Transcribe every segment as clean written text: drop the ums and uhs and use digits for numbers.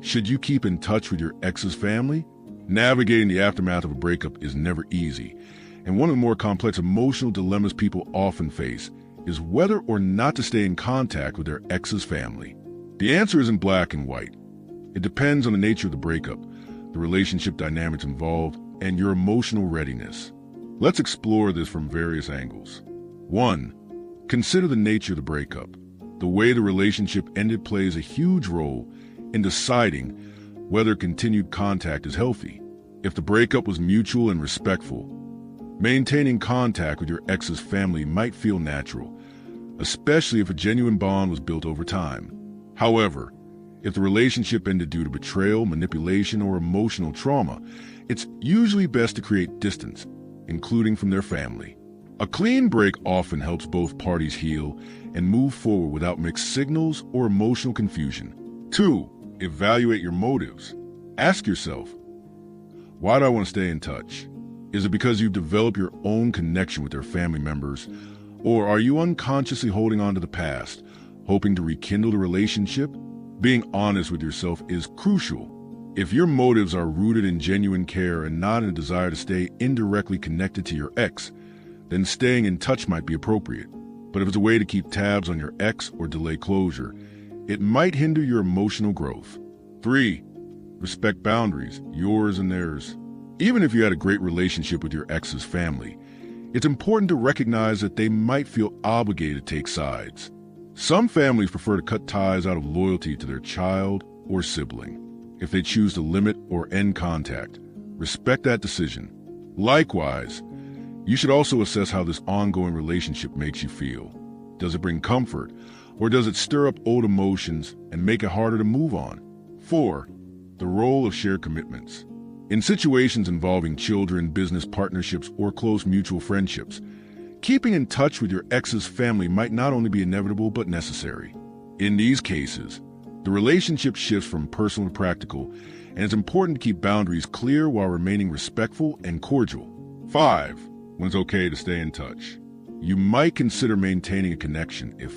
Should you keep in touch with your ex's family? Navigating the aftermath of a breakup is never easy, and one of the more complex emotional dilemmas people often face is whether or not to stay in contact with their ex's family. The answer isn't black and white. It depends on the nature of the breakup, the relationship dynamics involved, and your emotional readiness. Let's explore this from various angles. 1. Consider the nature of the breakup. The way the relationship ended plays a huge role in deciding whether continued contact is healthy. If the breakup was mutual and respectful, maintaining contact with your ex's family might feel natural, especially if a genuine bond was built over time. However, if the relationship ended due to betrayal, manipulation, or emotional trauma, it's usually best to create distance, including from their family. A clean break often helps both parties heal and move forward without mixed signals or emotional confusion. 2. Evaluate your motives. Ask yourself, why do I want to stay in touch? Is it because you've developed your own connection with their family members, or are you unconsciously holding on to the past, hoping to rekindle the relationship? Being honest with yourself is crucial. If your motives are rooted in genuine care and not in a desire to stay indirectly connected to your ex, then staying in touch might be appropriate. But if it's a way to keep tabs on your ex or delay closure, it might hinder your emotional growth. 3. Respect boundaries, yours and theirs. Even if you had a great relationship with your ex's family, it's important to recognize that they might feel obligated to take sides. Some families prefer to cut ties out of loyalty to their child or sibling. If they choose to limit or end contact, respect that decision. Likewise, you should also assess how this ongoing relationship makes you feel. Does it bring comfort, or does it stir up old emotions and make it harder to move on? 4. The role of shared commitments. In situations involving children, business partnerships, or close mutual friendships, keeping in touch with your ex's family might not only be inevitable but necessary. In these cases, the relationship shifts from personal to practical, and it's important to keep boundaries clear while remaining respectful and cordial. 5. When it's okay to stay in touch. You might consider maintaining a connection if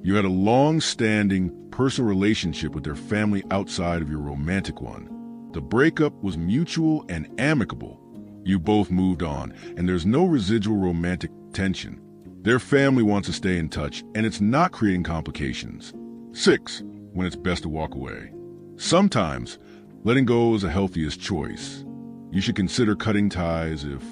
you had a long-standing personal relationship with their family outside of your romantic one. The breakup was mutual and amicable. You both moved on, and there's no residual romantic tension. Their family wants to stay in touch, and it's not creating complications. 6. When it's best to walk away. Sometimes, letting go is the healthiest choice. You should consider cutting ties if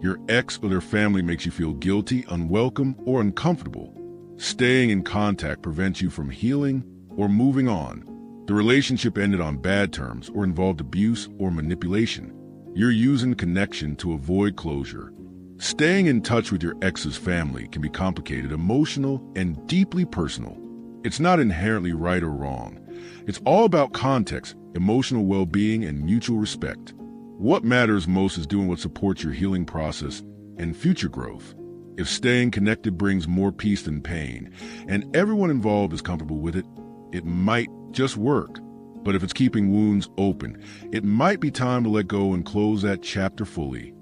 your ex or their family makes you feel guilty, unwelcome, or uncomfortable. Staying in contact prevents you from healing or moving on. The relationship ended on bad terms or involved abuse or manipulation. You're using connection to avoid closure. Staying in touch with your ex's family can be complicated, emotional, and deeply personal. It's not inherently right or wrong. It's all about context, emotional well-being, and mutual respect. What matters most is doing what supports your healing process and future growth. If staying connected brings more peace than pain, and everyone involved is comfortable with it, it might just work. But if it's keeping wounds open, it might be time to let go and close that chapter fully.